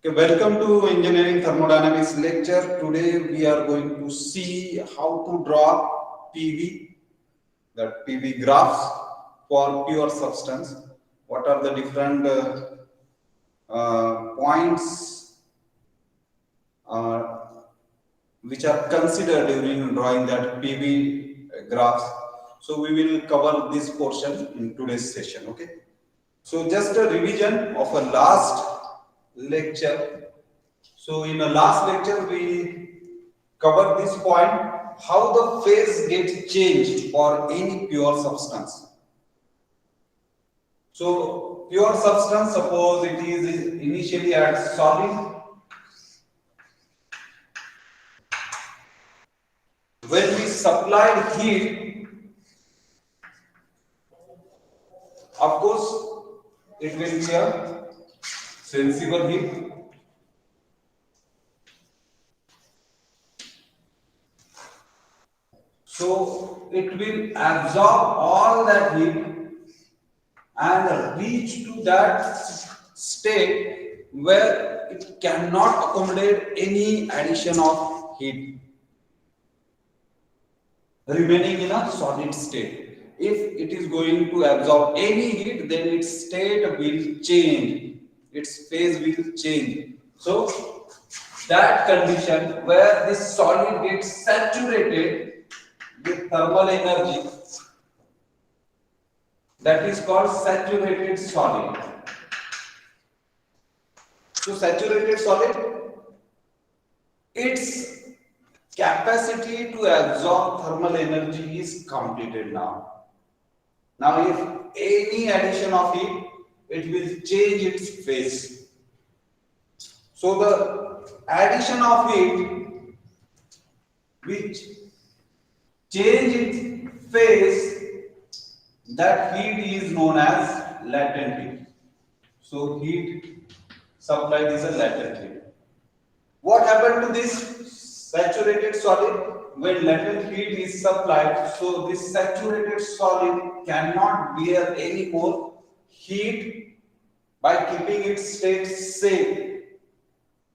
Okay, welcome to Engineering Thermodynamics lecture. Today we are going to see how to draw PV, that PV graphs for pure substance. What are the different points uh, which are considered during drawing that PV graphs? So we will cover this portion in today's session. Okay. So just a revision of a last lecture. So in the last lecture we covered this point, how the phase gets changed for any pure substance. So pure substance, suppose it is initially at solid. When we supplied heat, of course it will be a sensible heat. So it will absorb all that heat and reach to that state where it cannot accommodate any addition of heat remaining in a solid state. If it is going to absorb any heat, then its state will change, its phase will change. So that condition where this solid gets saturated with thermal energy, that is called saturated solid. So saturated solid, its capacity to absorb thermal energy is completed now. Now if any addition of heat, it will change its phase. So the addition of heat which change its phase, that heat is known as latent heat. So heat supplied is a latent heat. What happened to this saturated solid? When latent heat is supplied, so this saturated solid cannot bear any more heat by keeping its state safe.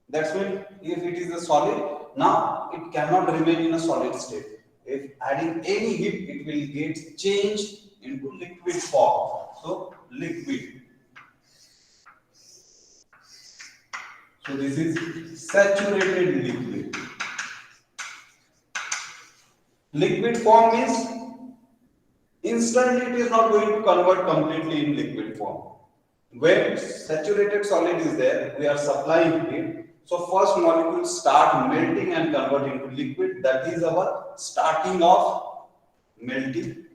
That's when if it is a solid, now it cannot remain in a solid state. If adding any heat, it will get changed into liquid form. So liquid. So this is saturated liquid. Liquid form means instantly it is not going to convert completely in liquid form. When saturated solid is there, we are supplying heat. So first molecules start melting and converting to liquid. That is our starting of melting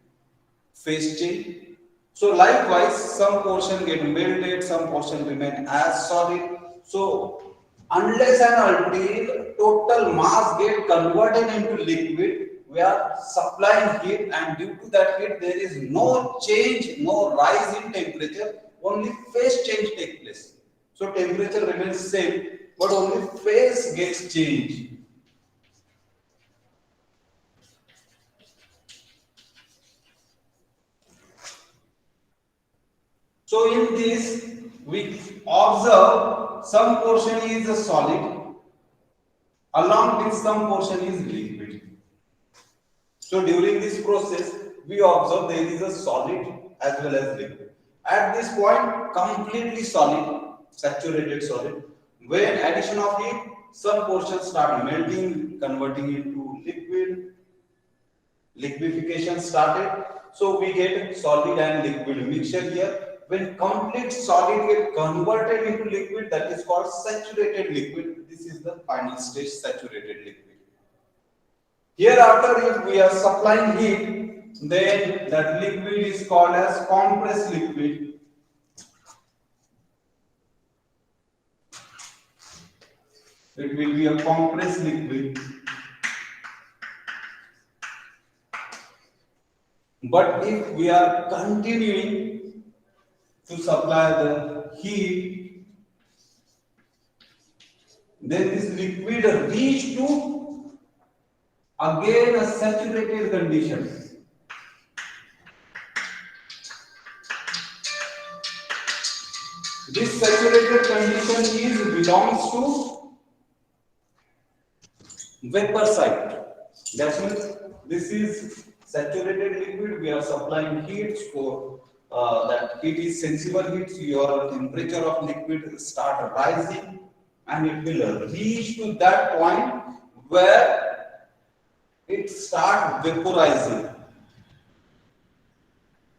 phase change. So likewise, some portion get melted, some portion remain as solid. So unless and until total mass get converted into liquid, we are supplying heat, and due to that heat there is no change, no rise in temperature, only phase change takes place. So temperature remains same, but only phase gets changed. So in this we observe some portion is a solid, along with some portion is liquid. So during this process, we observe there is a solid as well as liquid. At this point, completely solid, saturated solid. When addition of heat, some portions start melting, converting into liquid. Liquefaction started. So we get solid and liquid mixture here. When complete solid get converted into liquid, that is called saturated liquid. This is the final stage, saturated liquid. Hereafter, if we are supplying heat, then that liquid is called as compressed liquid. It will be a compressed liquid. But if we are continuing to supply the heat, then this liquid reach to again a saturated condition. This saturated condition is belongs to vapor side. That means this is saturated liquid. We are supplying heat, so that heat is sensible heat. So your temperature of liquid start rising, and it will reach to that point where it start vaporizing.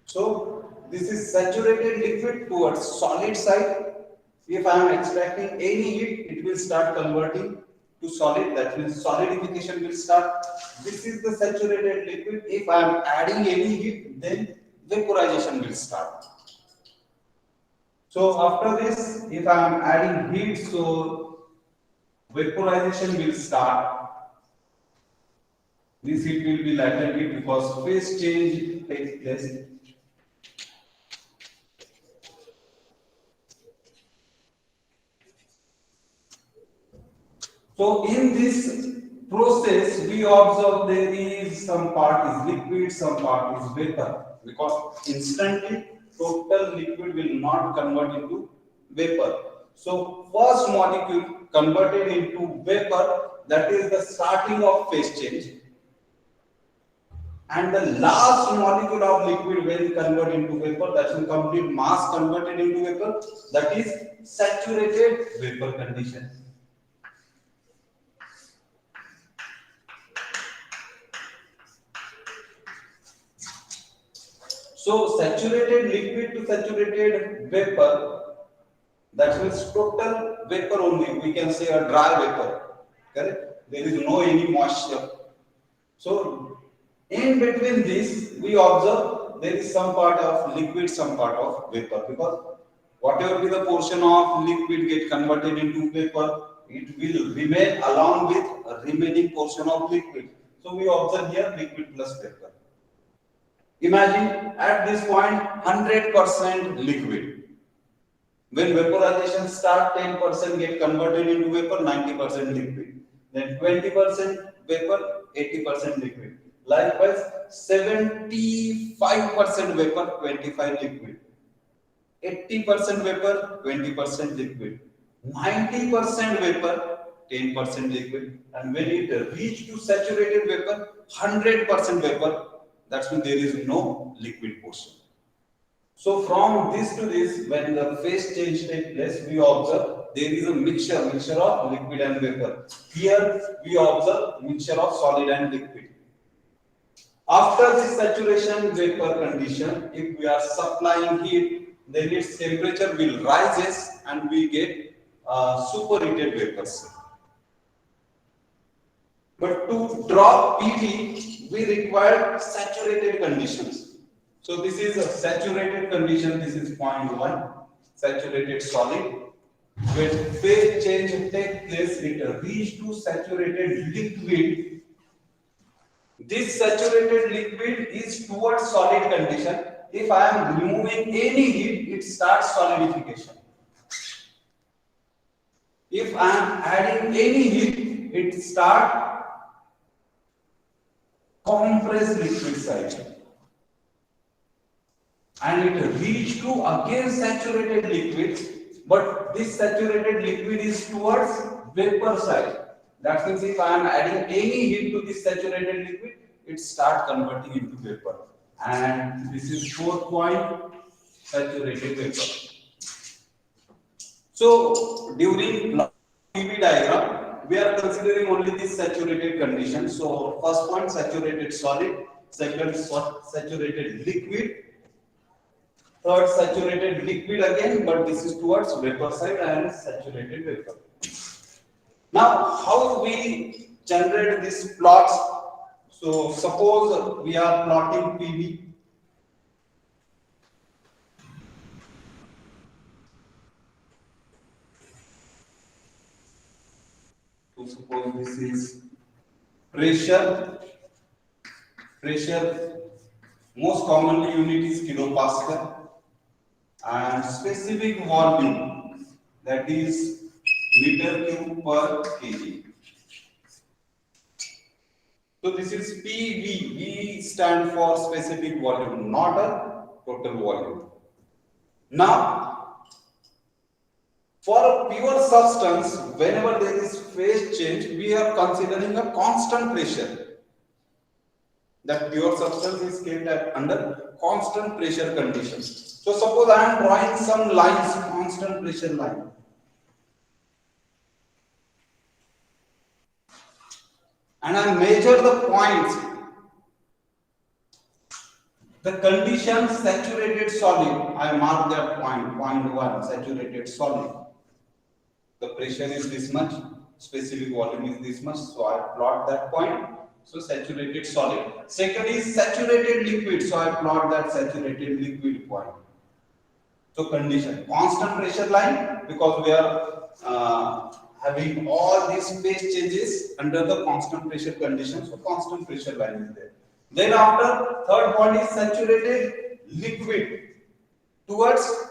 So this is saturated liquid towards solid side. If I am extracting any heat, it will start converting to solid. That means solidification will start. This is the saturated liquid. If I am adding any heat, then vaporization will start. So after this, if I am adding heat, so vaporization will start. This heat will be latent heat because phase change takes place. So in this process, we observe there is some part is liquid, some part is vapor, because instantly total liquid will not convert into vapor. So first molecule converted into vapor, that is the starting of phase change, and the last molecule of liquid when converted into vapor, that is complete mass converted into vapor, that is saturated vapor condition. So saturated liquid to saturated vapor, that means total vapor only. We can say a dry vapor. Correct? There is no any moisture. So in between this, we observe there is some part of liquid, some part of vapor, because whatever be the portion of liquid get converted into vapor, it will remain along with a remaining portion of liquid. So we observe here liquid plus vapor. Imagine at this point 100% liquid. When vaporization start, 10% get converted into vapor, 90% liquid. Then 20% vapor, 80% liquid. Likewise, 75% vapor, 25 liquid. 80% vapor, 20% liquid. 90% vapor, 10% liquid. And when it reach to saturated vapor, 100% vapor, that's when there is no liquid portion. So from this to this, when the phase change takes place, we observe there is a mixture of liquid and vapor. Here we observe mixture of solid and liquid. After this saturation vapor condition, if we are supplying heat, then its temperature will rises and we get superheated vapors. But to drop PT, we require saturated conditions. So this is a saturated condition. This is point 1, saturated solid. When phase change takes place, it reach to saturated liquid. This saturated liquid is towards solid condition. If I am removing any heat, it starts solidification. If I am adding any heat, it starts compressed liquid side. And it reach to again saturated liquid, but this saturated liquid is towards vapor side. That means if I am adding any heat to this saturated liquid, it start converting into vapor. And this is 4 point saturated vapor. So during PV diagram, we are considering only this saturated condition. So first point saturated solid, second saturated liquid, third saturated liquid again, but this is towards vapor side and saturated vapor. Now, how we generate these plots? So suppose we are plotting PV. So suppose this is pressure. Pressure, most commonly unit is kilopascal, and specific volume, that is meter cube per kg. So this is PV. V stand for specific volume, not a total volume. Now, For a pure substance, whenever there is phase change, we are considering a constant pressure. That pure substance is kept at under constant pressure conditions. So suppose I am drawing some lines, constant pressure line, and I measure the points. The condition saturated solid, I mark that point 1, saturated solid. The pressure is this much, specific volume is this much, so I plot that point. So saturated solid. Second is saturated liquid, so I plot that saturated liquid point. So condition constant pressure line, because we are having all these phase changes under the constant pressure condition, so constant pressure line is there. Then after, third point is saturated liquid towards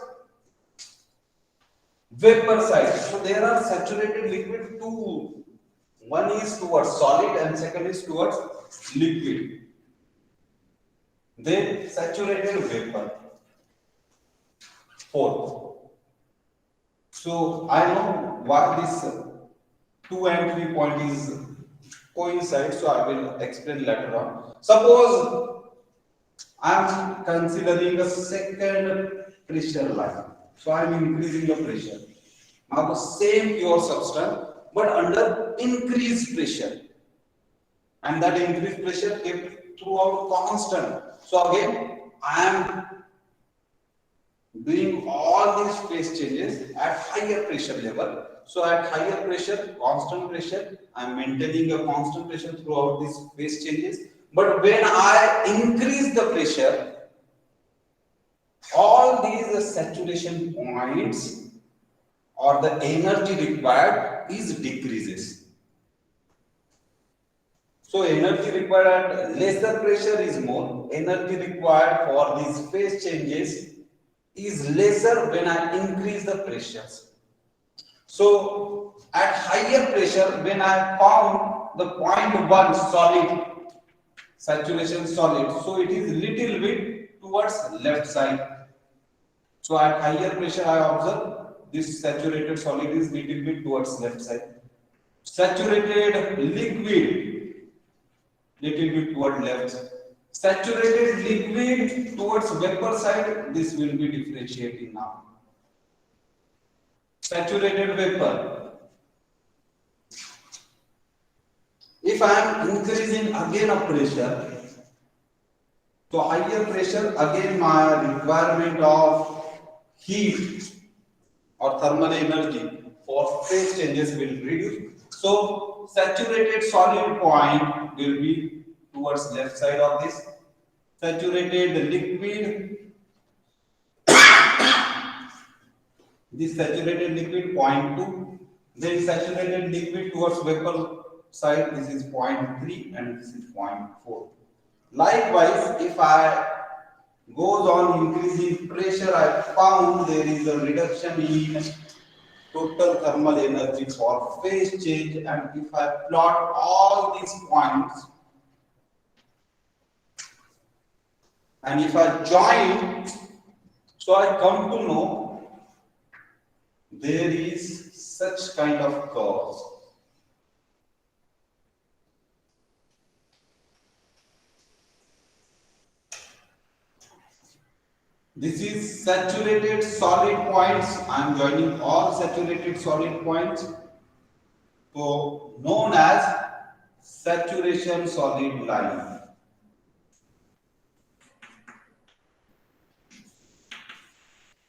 vapor side. So there are saturated liquid two. One is towards solid and second is towards liquid. Then saturated vapor. Fourth. So I know why this 2 and 3 point is coincide, so I will explain later on. Suppose I am considering a second pressure line. So I am increasing the pressure. Now the same pure substance, but under increased pressure. And that increased pressure kept throughout constant. So again, I am doing all these phase changes at higher pressure level. So at higher pressure, constant pressure, I am maintaining a constant pressure throughout these phase changes. But when I increase the pressure, all these saturation points or the energy required is decreases. So energy required at lesser pressure is more. Energy required for these phase changes is lesser when I increase the pressures. So at higher pressure, when I found the point 1 solid, saturation solid, so it is little bit towards left side. So at higher pressure, I observe this saturated solid is little bit towards left side. Saturated liquid, little bit toward left. Saturated liquid towards vapor side, this will be differentiating now. Saturated vapor. If I am increasing again a pressure, so higher pressure, again my requirement of heat or thermal energy for phase changes will reduce. So saturated solid point will be towards left side of this. Saturated liquid, this saturated liquid 0.2. Then saturated liquid towards vapor side, this is 0.3 and this is 0.4. Likewise, if I goes on increasing pressure, I found there is a reduction in total thermal energy for phase change, and if I plot all these points and if I join, so I come to know there is such kind of curves. This is saturated solid points. I am joining all saturated solid points. So known as saturation solid line.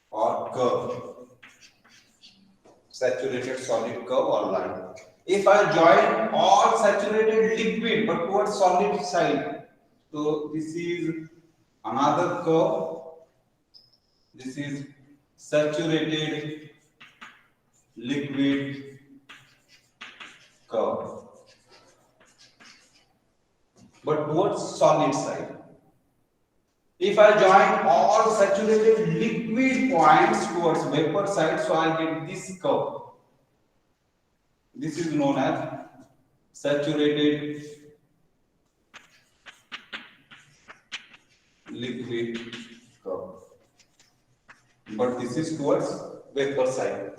Or curve. Saturated solid curve or line. If I join all saturated liquid but towards solid side, so this is another curve. This is saturated liquid curve, but towards solid side. If I join all saturated liquid points towards vapor side, so I get this curve. This is known as saturated liquid curve. But this is towards vapor side.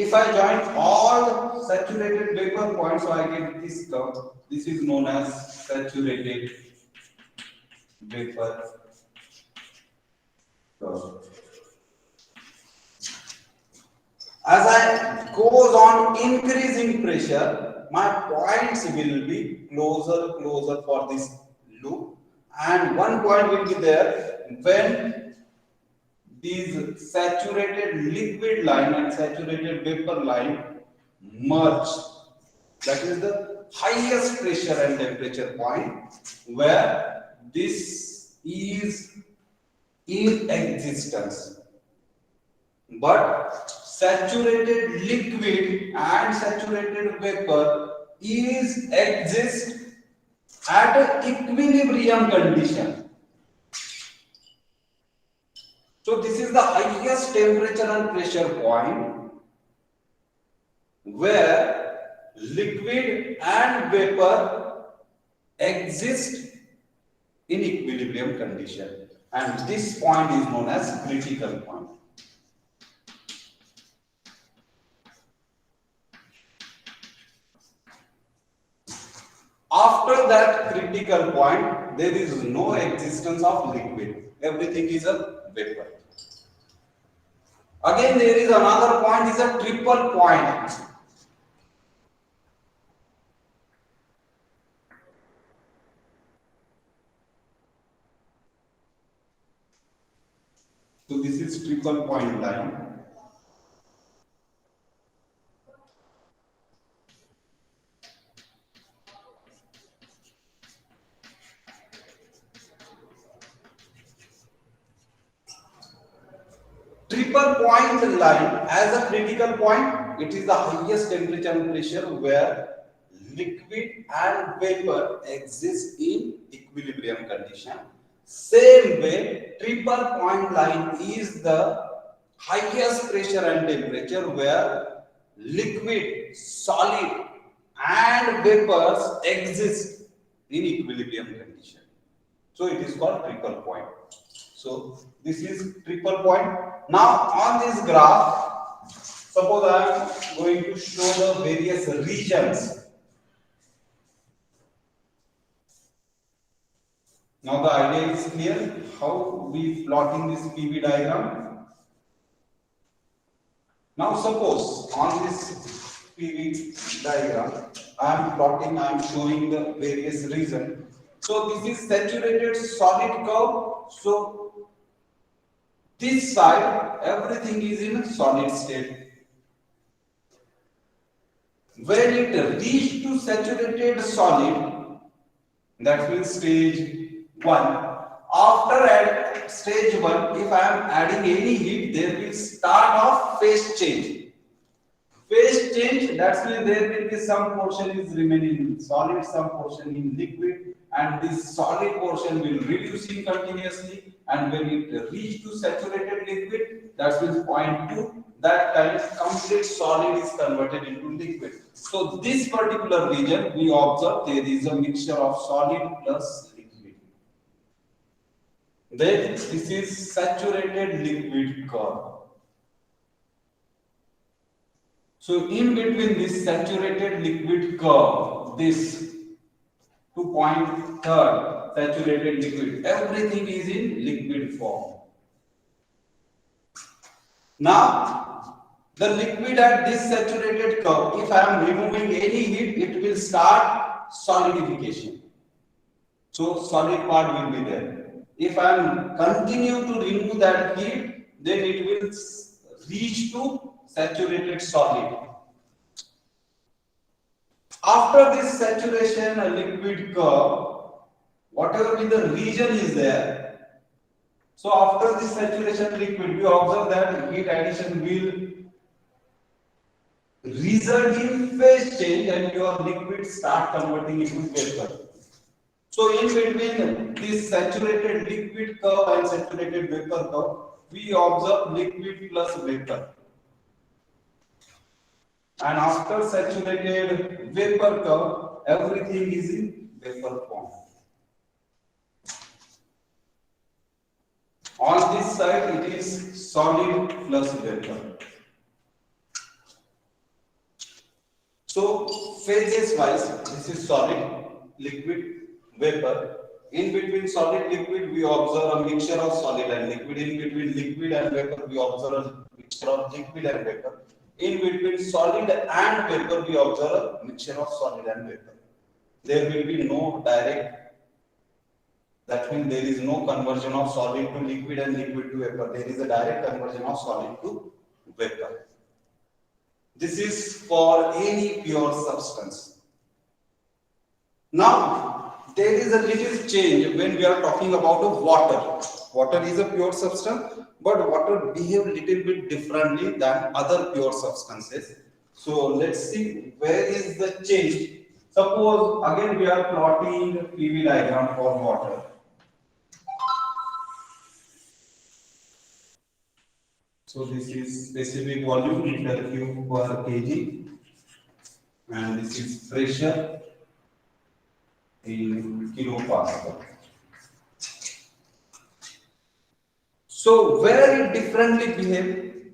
If I join all saturated vapor points, so I get this curve. This is known as saturated vapor curve. As I goes on increasing pressure, my points will be closer for this loop, and one point will be there when these saturated liquid line and saturated vapor line merge. That is the highest pressure and temperature point where this is in existence. But saturated liquid and saturated vapor is exist at an equilibrium condition. So this is the highest temperature and pressure point where liquid and vapor exist in equilibrium condition, and this point is known as critical point. After that critical point, there is no existence of liquid. Everything is a vapor. Again, there is another point, is a triple point. So this is triple point line. Triple point line as a critical point, it is the highest temperature and pressure where liquid and vapor exist in equilibrium condition. Same way, triple point line is the highest pressure and temperature where liquid, solid and vapors exist in equilibrium condition. So it is called triple point. So this is triple point. Now on this graph, suppose I am going to show the various regions. Now the idea is clear how we plotting this PV diagram. Now suppose on this PV diagram, I am showing the various regions. So this is saturated solid curve. So this side, everything is in solid state. When it reaches to saturated solid, that means stage 1. After stage 1, if I am adding any heat, there will start of phase change. Phase change, that means there will be some portion is remaining in solid, some portion in liquid, and this solid portion will reducing continuously. And when it reach to saturated liquid, that means point 2, that time complete solid is converted into liquid. So this particular region, we observe there is a mixture of solid plus liquid. Then this is saturated liquid curve. So in between this saturated liquid curve, this 2.3 saturated liquid, everything is in liquid form. Now the liquid at this saturated curve, if I am removing any heat, it will start solidification. So solid part will be there. If I am continue to remove that heat, then it will reach to saturated solid. After this saturation liquid curve, whatever be the region is there. So after this saturation liquid, we observe that heat addition will result in phase change and your liquid start converting into vapor. So in between this saturated liquid curve and saturated vapor curve, we observe liquid plus vapor. And after saturated vapor curve, everything is in vapor form. On this side, it is solid plus vapor. So phases wise, this is solid, liquid, vapor. In between solid liquid, we observe a mixture of solid and liquid. In between liquid and vapor, we observe a mixture of liquid and vapor. In between solid and vapor, we observe a mixture of solid and vapor. There will be no direct, that means there is no conversion of solid to liquid and liquid to vapor. There is a direct conversion of solid to vapor. This is for any pure substance. Now, there is a little change when we are talking about a water. Water is a pure substance, but water behave little bit differently than other pure substances. So let's see where is the change. Suppose again we are plotting PV diagram for water. So this is specific volume meter cube per kg, and this is pressure in kilopascal. So very differently behave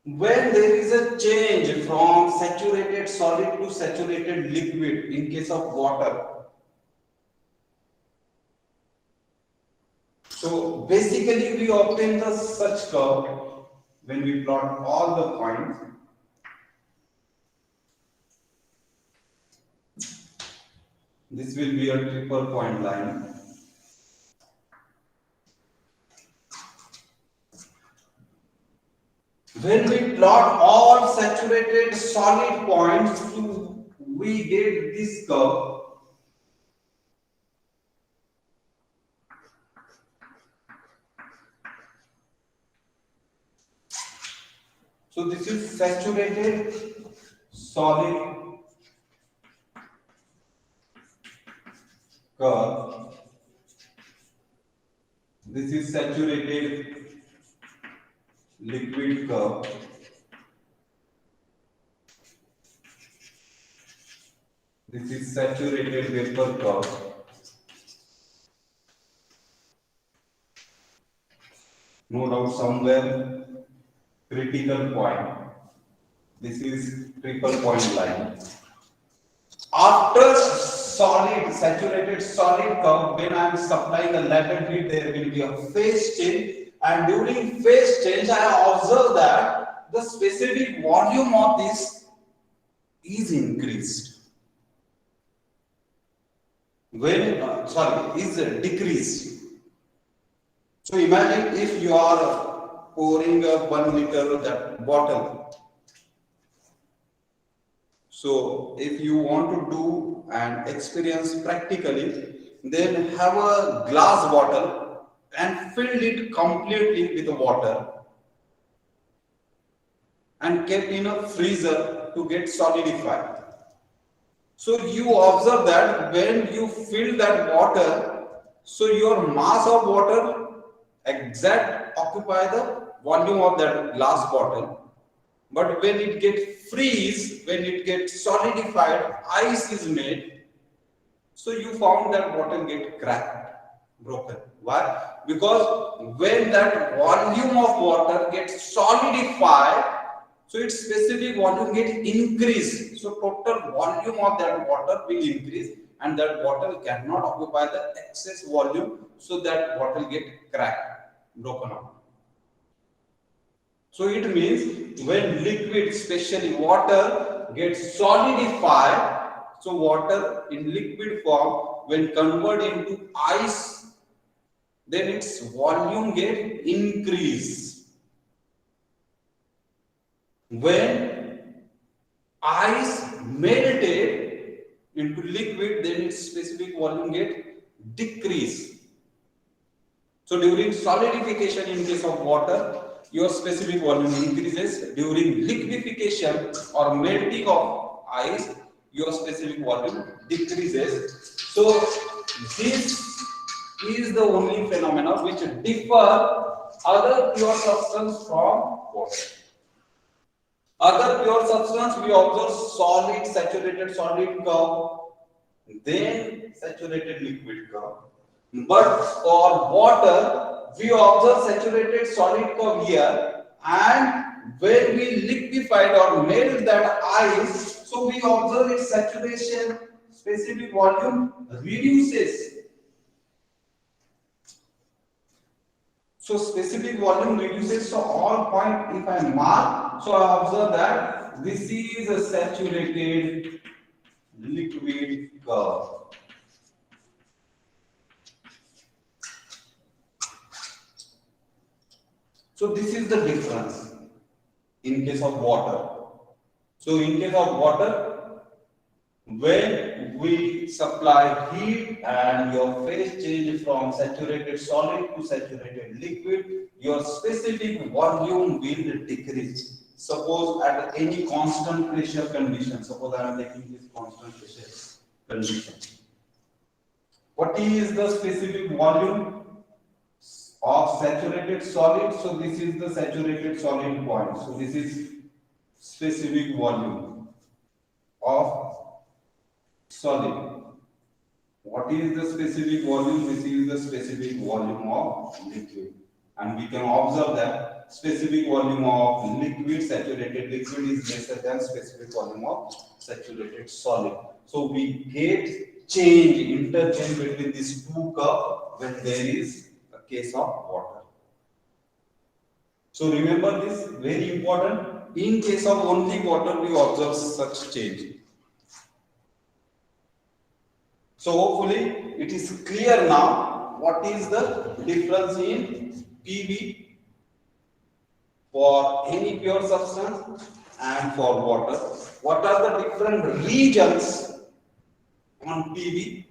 when there is a change from saturated solid to saturated liquid in case of water. So basically we obtain the such curve when we plot all the points. This will be a triple point line. When we plot all saturated solid points, we get this curve. So this is saturated solid curve. This is saturated liquid curve. This is saturated vapor curve. No doubt somewhere critical point. This is triple point line. After solid, saturated solid curve, when I am supplying a latent heat, there will be a phase change, and during phase change, I observe that the specific volume of this is increased. When is decreased. So imagine if you are pouring a 1 liter that bottle. So if you want to do and experience practically, then have a glass bottle and fill it completely with water and kept in a freezer to get solidified. So you observe that when you fill that water, so your mass of water exact occupy the volume of that glass bottle. But when it gets freeze, when it gets solidified, ice is made. So you found that bottle get cracked, broken. Why? Because when that volume of water gets solidified, so its specific volume get increased. So total volume of that water will increase, and that bottle cannot occupy the excess volume. So that bottle get cracked, broken up. So it means when liquid, especially water, gets solidified, so water in liquid form, when converted into ice, then its volume get increased. When ice melted into liquid, then its specific volume get decreased. So during solidification in case of water, your specific volume increases. During liquefaction or melting of ice, your specific volume decreases. So this is the only phenomena which differ other pure substance from water. Other pure substance we observe solid, saturated solid curve, then saturated liquid curve. But for water, we observe saturated solid curve here, and when we liquefy solidified or melt that ice, so we observe its saturation, specific volume reduces. So specific volume reduces, so all point if I mark, so I observe that this is a saturated liquid curve. So this is the difference in case of water. So in case of water, when we supply heat and your phase change from saturated solid to saturated liquid, your specific volume will decrease. Suppose at any constant pressure condition, suppose I am taking this constant pressure condition. What is the specific volume of saturated solid? So this is the saturated solid point. So this is specific volume of solid. What is the specific volume? This is the specific volume of liquid. And we can observe that specific volume of liquid, saturated liquid is lesser than specific volume of saturated solid. So we get interchange between these two curves when there is a case of water. So remember this, very important. In case of only water, we observe such change. So hopefully it is clear now what is the difference in PV for any pure substance and for water. What are the different regions on PV?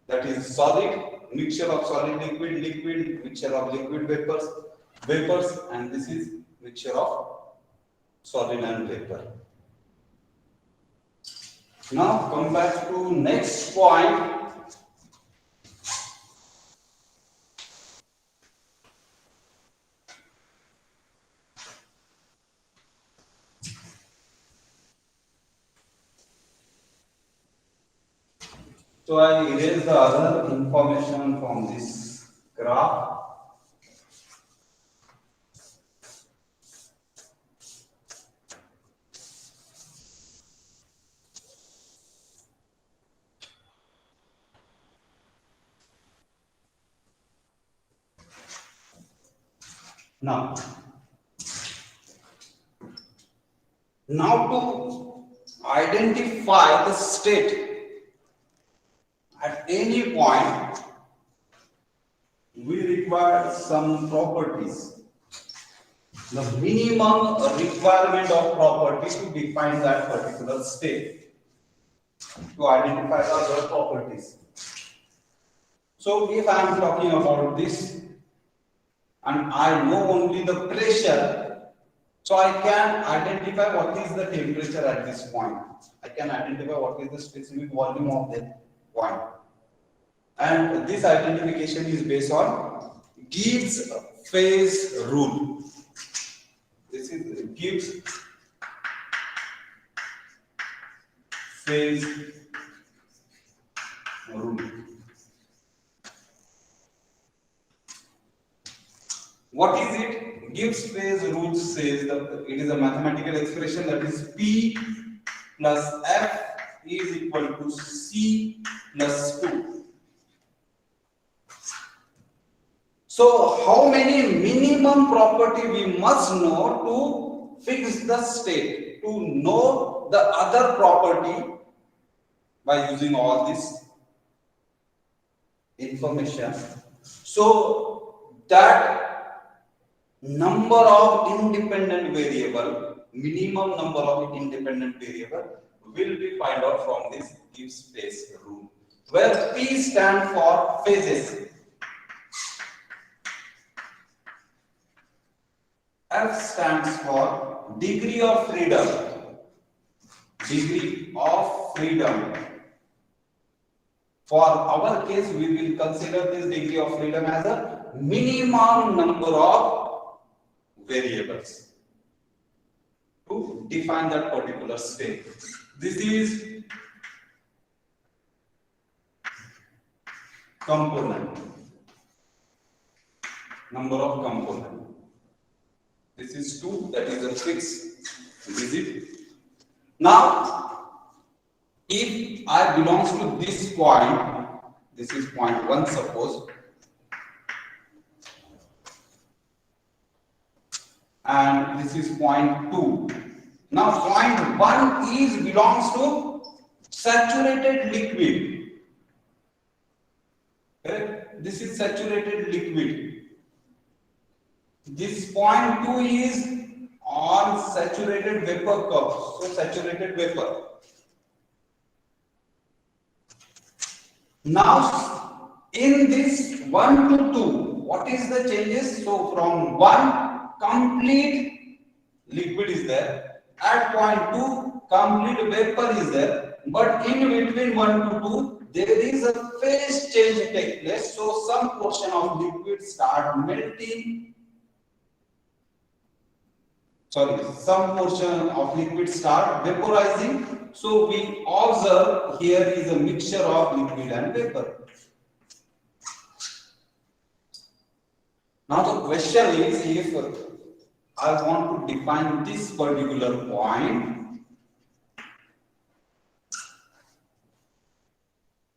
That is solid, mixture of solid liquid, liquid, mixture of liquid vapors, and this is mixture of solid and vapor. Now come back to next point. So I erase the other information from this graph. Now to identify the state at any point, we require some properties. The minimum requirement of property to define that particular state, to identify the other properties. So if I am talking about this and I know only the pressure, so I can identify what is the temperature at this point. I can identify what is the specific volume of that point. And this identification is based on Gibbs phase rule. This is Gibbs phase rule. What is it? Gibbs phase rule says that it is a mathematical expression, that is P plus F is equal to C plus 2. So how many minimum property we must know to fix the state, to know the other property by using all this information. So that number of independent variable, minimum number of independent variable will be found out from this Gibbs phase rule, where P stands for phases, F stands for degree of freedom. Degree of freedom. For our case, we will consider this degree of freedom as a minimum number of variables to define that particular state. This is component. Number of component. This is 2, that is a fixed. This is it. Now, if I belongs to this point, this is point 1 suppose, and this is point 2. Now point 1 is belongs to saturated liquid. Correct? This is saturated liquid. This point 2 is on saturated vapor curve. So saturated vapor. Now in this 1 to 2, what is the changes? So from 1, complete liquid is there. At point 2, complete vapor is there. But in between 1 to 2, there is a phase change take place. So some portion of liquid start melting. Sorry, some portion of liquid start vaporizing. So we observe here is a mixture of liquid and vapor. Now the question is, if I want to define this particular point,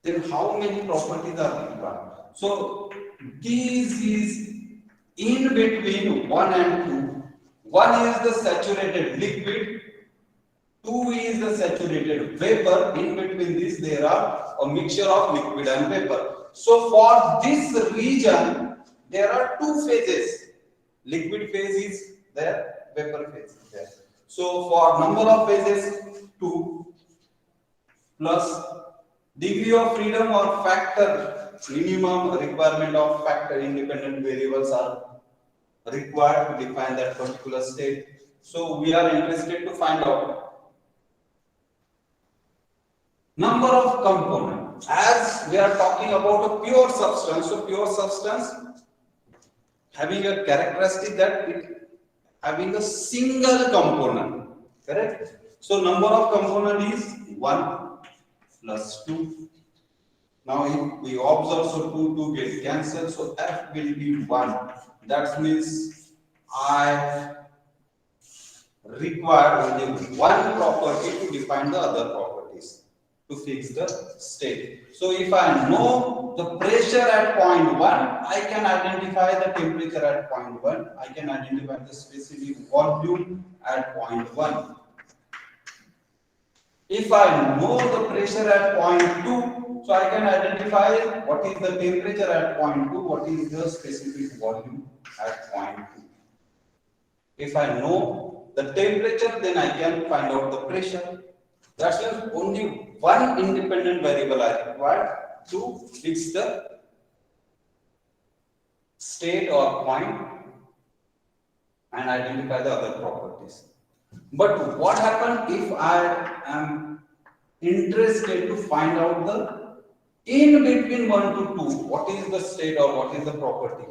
then how many properties are required? So this is in between 1 and 2. 1 is the saturated liquid, 2 is the saturated vapor. In between this, there are a mixture of liquid and vapor. So for this region, there are 2 phases. Liquid phase is there, vapor phase is there. So for number of phases, 2 plus degree of freedom or factor, minimum requirement of factor independent variables are required to define that particular state. So we are interested to find out number of components. As we are talking about a pure substance, so pure substance having a characteristic that it having a single component, correct? So number of component is 1 plus 2. Now if we observe, so 2 gets cancelled, so F will be 1. That means I require only one property to define the other properties to fix the state. So if I know the pressure at point 1, I can identify the temperature at point 1. I can identify the specific volume at point 1. If I know the pressure at point 2, so I can identify what is the temperature at point 2, what is the specific volume at point 2. If I know the temperature, then I can find out the pressure. That means only one independent variable I require to fix the state or point and identify the other properties. But what happens if I am interested to find out the in between 1 to 2, what is the state or what is the property?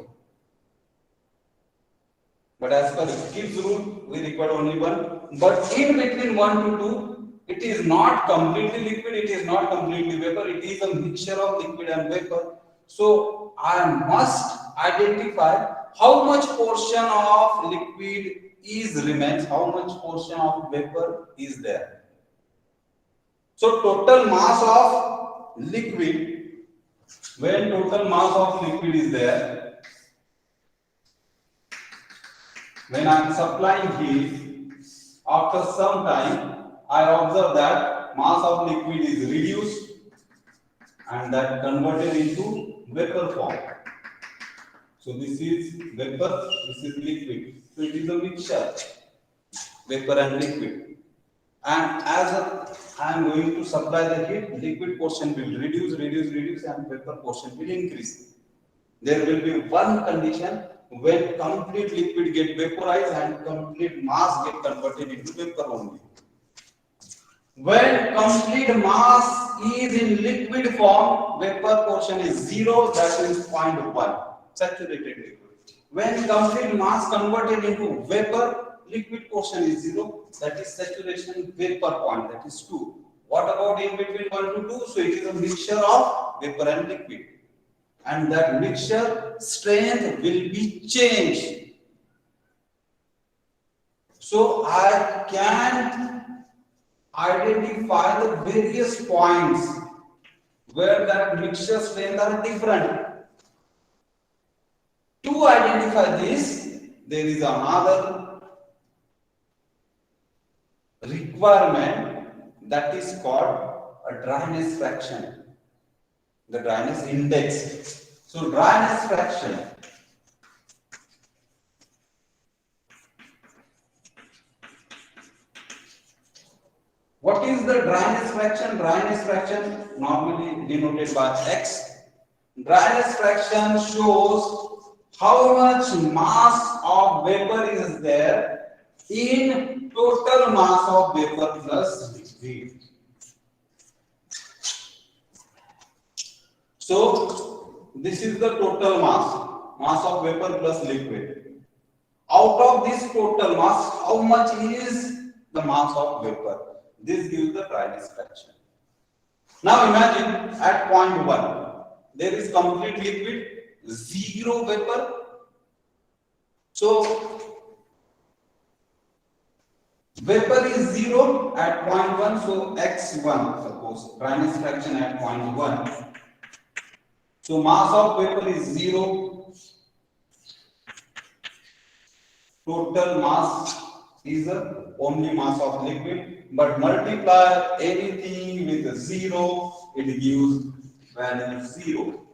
But as per Gibbs rule, we require only one. But in between 1 to 2, it is not completely liquid, it is not completely vapor, it is a mixture of liquid and vapor. So I must identify how much portion of liquid is remains, how much portion of vapor is there. So total mass of liquid, when total mass of liquid is there, when I am supplying heat, after some time, I observe that mass of liquid is reduced and that converted into vapor form. So this is vapor, this is liquid. So it is a mixture, vapor and liquid. And as I am going to supply the heat, liquid portion will reduce and vapor portion will increase. There will be one condition when complete liquid get vaporized and complete mass get converted into vapor only. When complete mass is in liquid form, vapor portion is 0, that is 0.1, saturated liquid. When complete mass converted into vapor, liquid portion is 0, that is saturation vapor point, that is 2. What about in between 1 to 2? So it is a mixture of vapor and liquid. And that mixture strength will be changed. So I can identify the various points where that mixture strength are different. To identify this, there is another requirement that is called a dryness fraction, the dryness index. So dryness fraction what is the dryness fraction? Dryness fraction normally denoted by X. Dryness fraction shows how much mass of vapor is there in total mass of vapor plus liquid. So this is the total mass of vapor plus liquid. Out of this total mass, how much is the mass of vapor? This gives the dryness fraction. Now imagine at point 1, there is complete liquid, zero vapor. So vapor is 0 at point 1, so x1, suppose dryness fraction at point 1. So mass of vapor is 0. Total mass is the only mass of liquid, but multiply anything with 0, it gives value 0.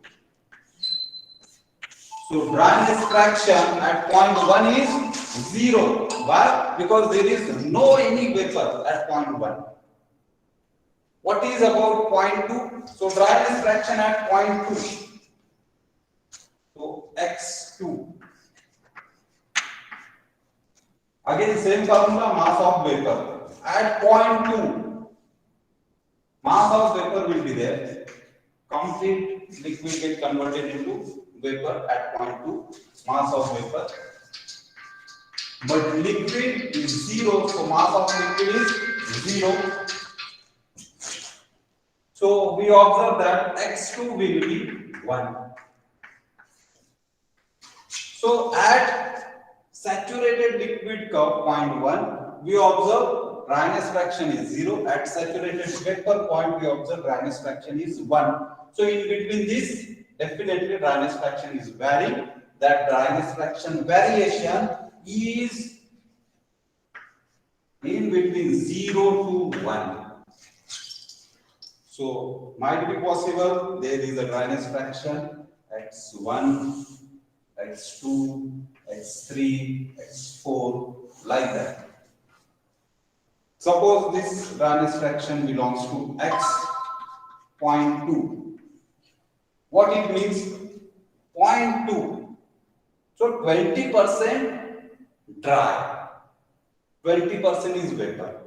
So dryness fraction at point 1 is 0. Why? Because there is no any vapor at point 1. What is about point 2? So dryness fraction at point 2. So x2. Again same formula, mass of vapor. At point 2, mass of vapor will be there. Complete liquid get converted into vapor at point 2, mass of vapor. But liquid is 0, so mass of liquid is 0. So we observe that x2 will be 1. So at saturated liquid curve point 1, we observe dryness fraction is 0. At saturated vapor point, we observe dryness fraction is 1. So in between this, definitely dryness fraction is varying. That dryness fraction variation is in between 0 to 1. So might be possible there is a dryness fraction x1, x2, x3, x4, like that. Suppose this dryness fraction belongs to x.2. What it means? 0.2. So 20% dry, 20% is vapor,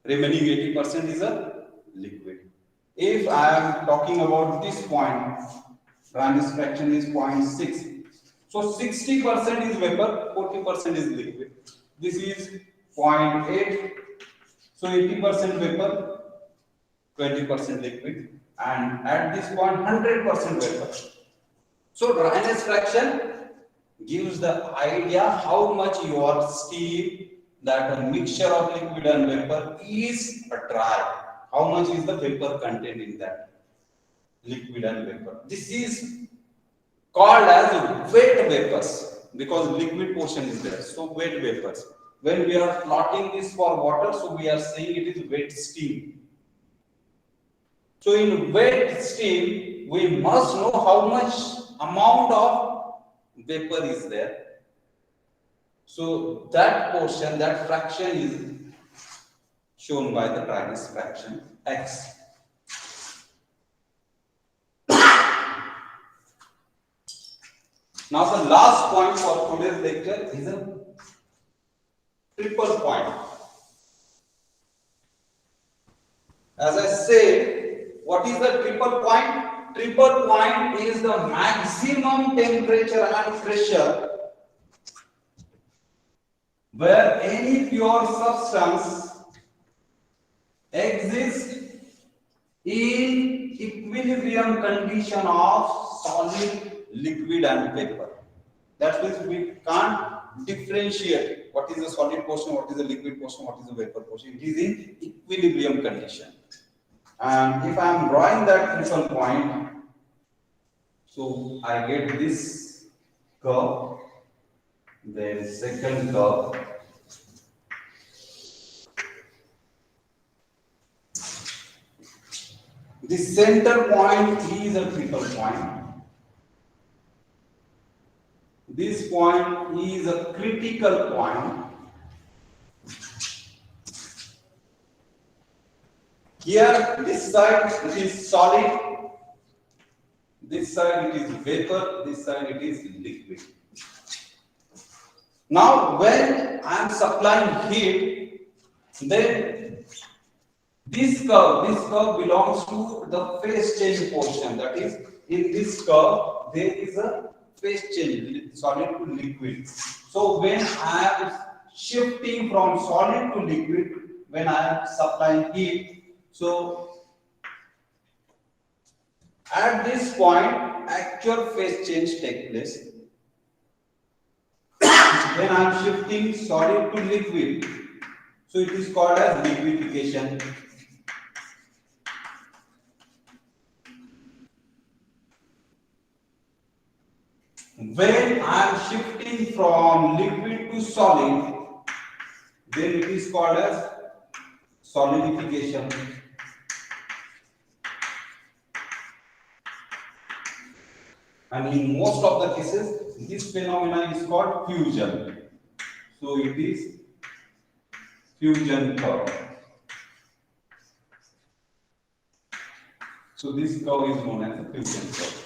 remaining 80% is a liquid. If I am talking about this point, dryness fraction is 0.6. So 60% is vapor, 40% is liquid. This is 0.8. So 80% vapor, 20% liquid, and at this point 100% vapor. So dryness fraction gives the idea how much your steam, that a mixture of liquid and vapor is dry. How much is the vapor contained in that liquid and vapor? This is called as wet vapors because liquid portion is there. So wet vapors. When we are plotting this for water, so we are saying it is wet steam. So in wet steam, we must know how much amount of vapor is there. So that portion, that fraction is shown by the dryness fraction x. Now the last point for today's lecture is a triple point. As I said, what is the triple point? Triple point is the maximum temperature and pressure where any pure substance exists in equilibrium condition of solid, liquid and vapor. That means we can't differentiate What is the solid portion? What is the liquid portion? What is the vapor portion? It is in equilibrium condition. And if I am drawing that focal point, so I get this curve, then second curve. The center point is a focal point. This point is a critical point. Here, this side it is solid, this side it is vapor, this side it is liquid. Now, when I am supplying heat, then this curve belongs to the phase change portion. That is, in this curve, there is a phase change, solid to liquid. So when I am shifting from solid to liquid, when I am supplying heat, so at this point, actual phase change takes place. When I am shifting solid to liquid, so it is called as liquefaction. When I am shifting from liquid to solid, then it is called as solidification. And in most of the cases, this phenomenon is called fusion. So it is fusion curve. So this curve is known as a fusion curve.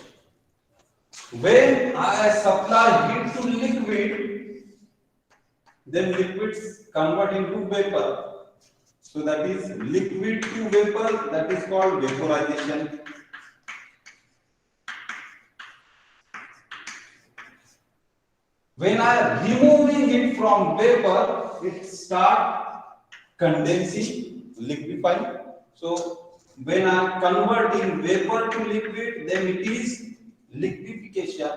When I supply heat to liquid, then liquids convert into vapor. So that is liquid to vapor, that is called vaporization. When I am removing it from vapor, it starts condensing, liquefying. So when I am converting vapor to liquid, then it is liquefaction,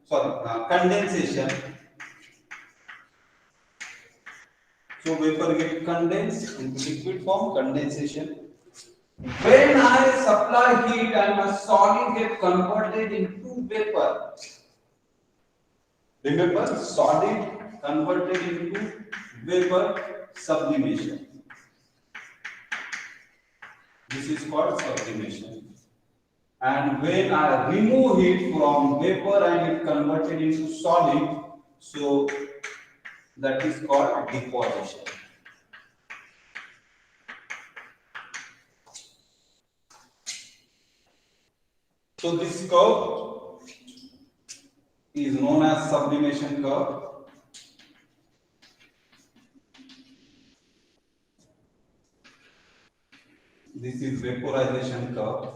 condensation. So vapor gets condensed into liquid form, condensation. When I supply heat and a solid gets converted into vapor. Remember, solid converted into vapor, sublimation. This is called sublimation. And when I remove heat from vapor and it converted into solid, so that is called deposition. So this curve is known as sublimation curve. This is vaporization curve.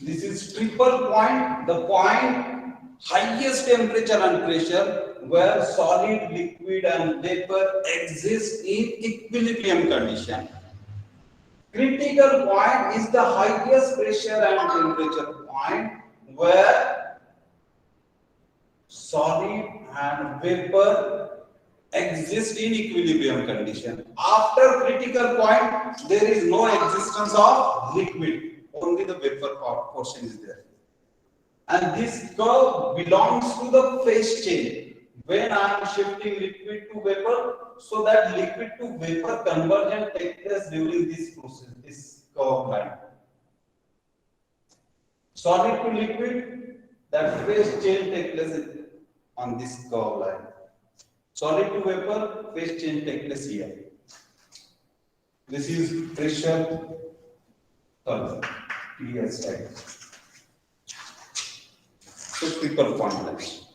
This is triple point, the point highest temperature and pressure where solid, liquid and vapor exist in equilibrium condition. Critical point is the highest pressure and temperature point where solid and vapor exist in equilibrium condition. After critical point, there is no existence of liquid. Only the vapor portion is there. And this curve belongs to the phase change. When I am shifting liquid to vapor, so that liquid to vapor conversion takes place during this process, this curve line. Solid to liquid, that phase change takes place on this curve line. Solid to vapor, phase change takes place here. This is pressure curve. Yes, right. So triple point line.